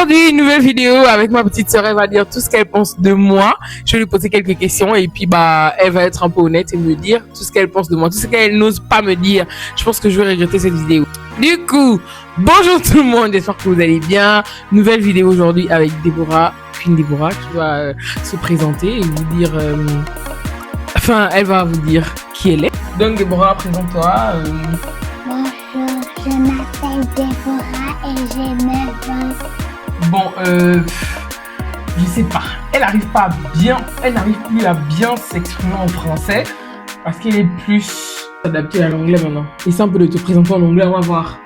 Aujourd'hui, une nouvelle vidéo avec ma petite sœur. Elle va dire tout ce qu'elle pense de moi. Je vais lui poser quelques questions et puis elle va être un peu honnête et me dire tout ce qu'elle pense de moi, tout ce qu'elle n'ose pas me dire. Je pense que je vais regretter cette vidéo. Du coup, bonjour tout le monde, j'espère que vous allez bien. Nouvelle vidéo aujourd'hui avec Déborah, Queen Déborah, qui va se présenter et vous dire... elle va vous dire qui elle est. Donc Déborah, présente-toi. Bonjour, je m'appelle Déborah et j'ai 9 ans. Bon, je sais pas. Elle n'arrive plus à bien s'exprimer en français parce qu'elle est plus adaptée à l'anglais maintenant. Essaie un peu de te présenter en anglais, on va voir.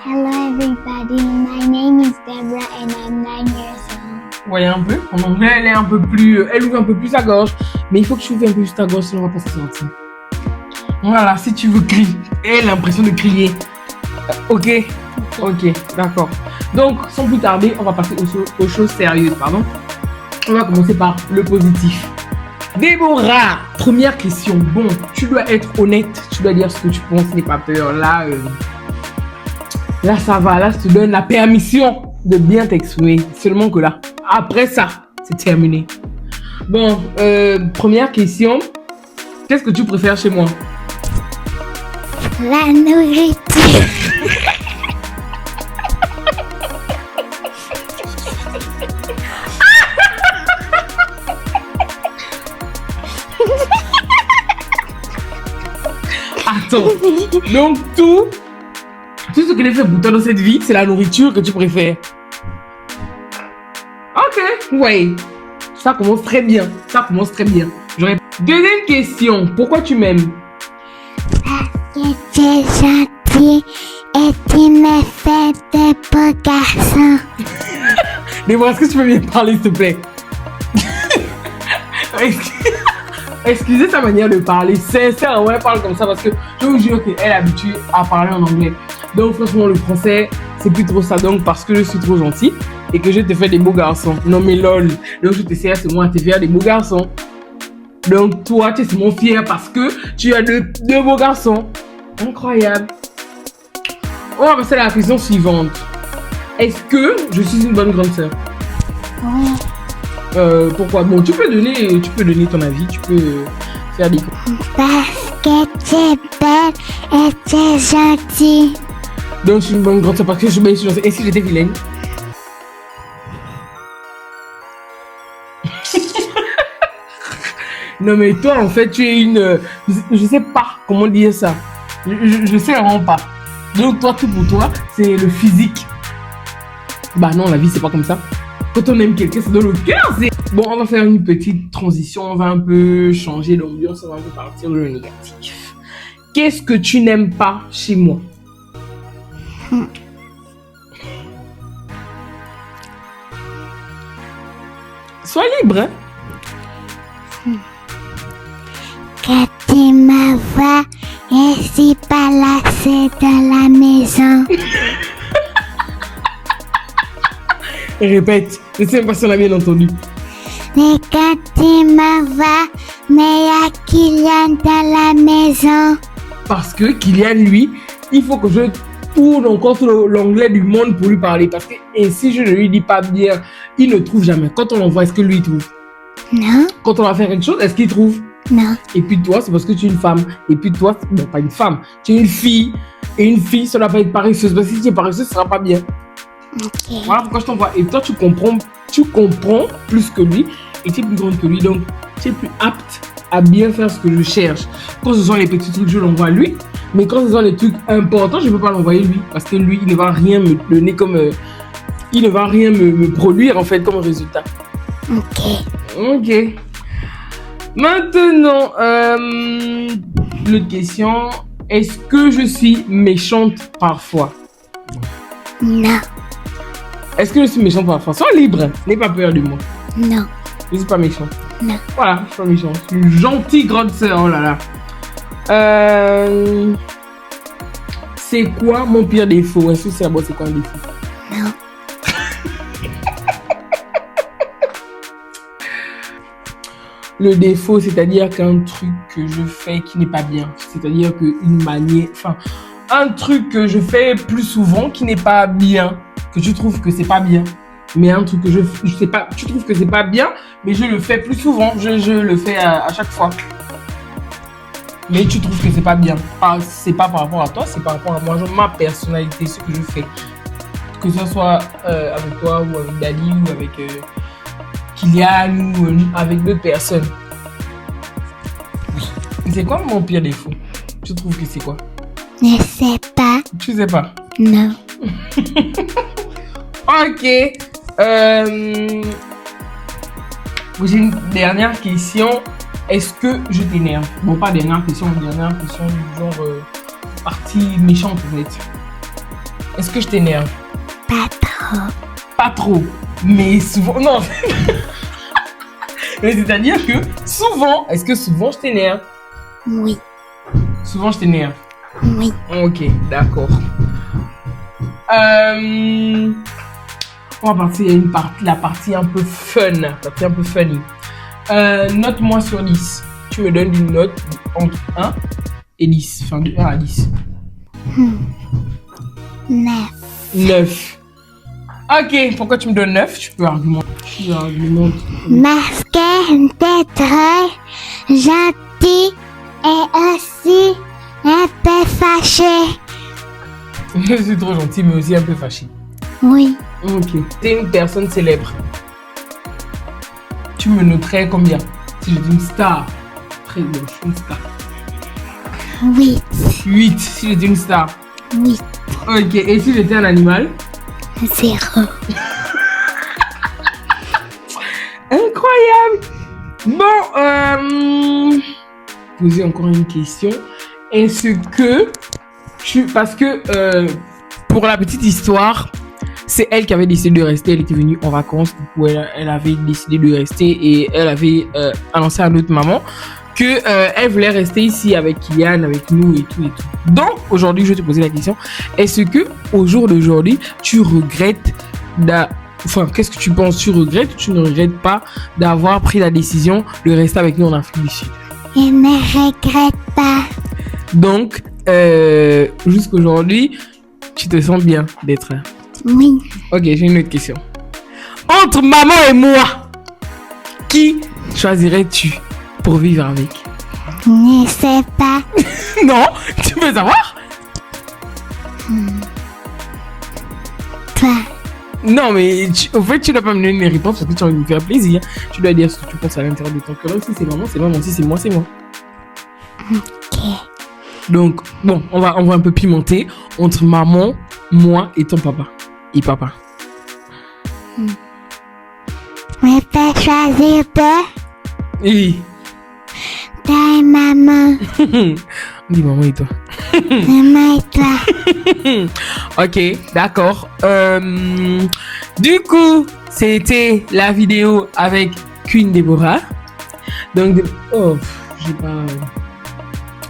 Hello everybody, my name is Deborah and I'm 9 years old. Voyez un peu. En anglais, elle ouvre un peu plus sa gorge, mais il faut que tu ouvres un peu plus ta gorge, sinon on va pas se sortir. Voilà, si tu veux crier, elle a l'impression de crier. Ok, d'accord. Donc, sans plus tarder, on va passer aux choses sérieuses, pardon. On va commencer par le positif. Déborah, première question. Bon, tu dois être honnête, tu dois dire ce que tu penses, n'aie pas peur. Là, ça va, là, je te donne la permission de bien t'exprimer. Seulement que là, après ça, c'est terminé. Bon, première question. Qu'est-ce que tu préfères chez moi? La nourriture. Attends, donc tout ce que j'ai fait pour toi dans cette vie, c'est la nourriture que tu préfères. Ok, ouais, ça commence très bien, Deuxième question, pourquoi tu m'aimes? Parce que tu es gentil et tu me fais de beaux garçons. Déborah, est-ce que tu peux bien parler, s'il te plaît? Excusez sa manière de parler, sincèrement, elle parle comme ça parce que je vous jure qu'elle est habituée à parler en anglais. Donc franchement, le français, c'est plus trop ça. Donc parce que je suis trop gentil et que je te fais des beaux garçons. Non mais lol, donc je te sers c'est moi à te faire des beaux garçons. Donc toi, tu es mon fier parce que tu as deux beaux garçons. Incroyable. On va passer à la question suivante. Est-ce que je suis une bonne grande sœur? Oui. Pourquoi? Bon, tu peux donner ton avis, tu peux faire des... Parce que tu es belle et tu es gentille. Donc, je suis une bonne grande sœur parce que je suis belle et gentille. Et si j'étais vilaine? Non, mais toi, en fait, tu es une... Je sais pas comment dire ça. Je sais vraiment pas. Donc, toi, tout pour toi, c'est le physique. Bah non, la vie, c'est pas comme ça. Quand on aime quelqu'un, c'est dans le cœur. Bon, on va faire une petite transition. On va un peu changer l'ambiance. On va un peu partir de le négatif. Qu'est-ce que tu n'aimes pas chez moi? Sois libre, hein? Que tu me vois et si pas lassée dans la maison. Répète. Je sais même pas si on a bien entendu. Mais quand tu me vois, mais y a Kylian dans la maison. Parce que Kylian, lui, il faut que je tourne encore sur l'anglais du monde pour lui parler. Parce que et si je ne lui dis pas bien, il ne trouve jamais. Quand on l'envoie, est-ce que lui trouve? Non. Quand on va faire quelque chose, est-ce qu'il trouve? Non. Et puis toi, c'est parce que tu es une femme. Et puis toi, non, pas une femme. Tu es une fille. Et une fille, ça ne doit pas être paresseuse. Parce que si tu es paresseuse, ça ne sera pas bien. Ok. Voilà pourquoi je t'envoie. Et toi, tu comprends plus que lui. Et tu es plus grande que lui. Donc, tu es plus apte à bien faire ce que je cherche. Quand ce sont les petits trucs, je l'envoie à lui. Mais quand ce sont les trucs importants, je ne peux pas l'envoyer lui. Parce que lui, il ne va rien me donner comme... il ne va rien me produire, en fait, comme résultat. Ok. Maintenant, l'autre question. Est-ce que je suis méchante parfois? Non. Est-ce que je suis méchante parfois? Sois libre. N'aie pas peur de moi. Non. Je suis pas méchante. Non. Voilà, je suis pas méchante. Je suis une gentille grande sœur. Oh là là. C'est quoi mon pire défaut? Est-ce que c'est quoi un défaut? Non. Le défaut, c'est-à-dire qu'un truc que je fais qui n'est pas bien. C'est-à-dire qu'une manière... Enfin, un truc que je fais plus souvent qui n'est pas bien. Que tu trouves que c'est pas bien. mais un truc que je sais pas, tu trouves que c'est pas bien, mais je le fais plus souvent, je le fais à chaque fois. Mais tu trouves que c'est pas bien. C'est pas par rapport à toi, c'est par rapport à moi, ma personnalité, ce que je fais. Que ce soit avec toi ou avec Dali ou avec Kylian ou avec d'autres personnes. C'est quoi mon pire défaut? Tu trouves que c'est quoi? Je sais pas. Tu sais pas? Non. Ok. J'ai une dernière question. Est-ce que je t'énerve? Bon, pas dernière question du genre partie méchante en fait. Est-ce que je t'énerve? Pas trop. Pas trop, mais souvent. Non. Mais c'est-à-dire que souvent, est-ce que souvent je t'énerve? Oui. Souvent je t'énerve. Oui. Ok, d'accord. On va partir à la partie un peu fun, la partie un peu funny. Note-moi sur 10. Tu me donnes une note entre 1 et 10. Enfin, de 1 à 10. 9. 9. Ok, pourquoi tu me donnes 9? Tu peux argumenter. Parce que t'es très gentil et aussi un peu fâché. Je suis trop gentil, mais aussi un peu fâché. Oui. Ok. T'es une personne célèbre. Tu me noterais combien? Si j'étais une star. Très bien, je suis une star. 8. 8, si j'étais une star. 8. Ok, et si j'étais un animal? 0. Incroyable! Bon, poser encore une question. Est-ce que parce que pour la petite histoire, c'est elle qui avait décidé de rester. Elle était venue en vacances, du coup elle avait décidé de rester et elle avait annoncé à notre maman que elle voulait rester ici avec Kylian, avec nous et tout et tout. Donc aujourd'hui, je vais te poser la question. Est-ce que au jour d'aujourd'hui, tu regrettes Enfin, qu'est-ce que tu penses? Tu regrettes ou tu ne regrettes pas d'avoir pris la décision de rester avec nous en Afrique du Sud? Je ne regrette pas. Donc, jusqu'aujourd'hui, tu te sens bien d'être là? Oui. Ok, j'ai une autre question. Entre maman et moi, qui choisirais-tu pour vivre avec? Je ne sais pas. Non, tu veux savoir? Toi. Non, mais au fait, tu dois pas me donner une réponse parce que tu as envie de me faire plaisir. Tu dois dire ce que tu penses à l'intérieur de ton cœur. Si c'est maman, c'est maman. Si c'est moi, c'est moi. Ok. Donc, bon, on va un peu pimenter entre maman, moi et ton papa. Et papa. Je peux choisir deux. Oui. Toi et maman. On dit maman et toi. Maman et toi. Ok, d'accord. Du coup, c'était la vidéo avec Queen Deborah. Donc, j'ai pas...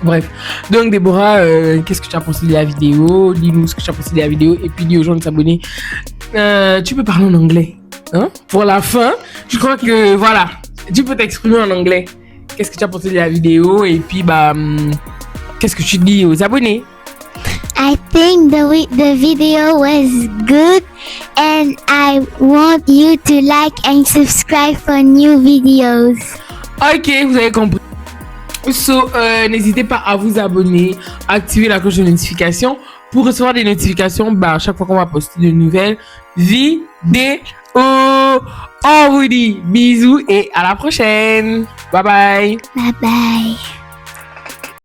Bref. Donc, Deborah, qu'est-ce que tu as pensé de la vidéo? Dis-nous ce que tu as pensé de la vidéo. Et puis, dis aux gens de s'abonner. Tu peux parler en anglais. Hein? Pour la fin, je crois que, voilà, tu peux t'exprimer en anglais. Qu'est-ce que tu as pensé de la vidéo? Et puis, qu'est-ce que tu dis aux abonnés? I think the video was good and I want you to like and subscribe for new videos. Ok, vous avez compris. So, n'hésitez pas à vous abonner, activer la cloche de notification pour recevoir des notifications à chaque fois qu'on va poster de nouvelles vidéos. On vous dit bisous et à la prochaine. Bye bye. Bye bye.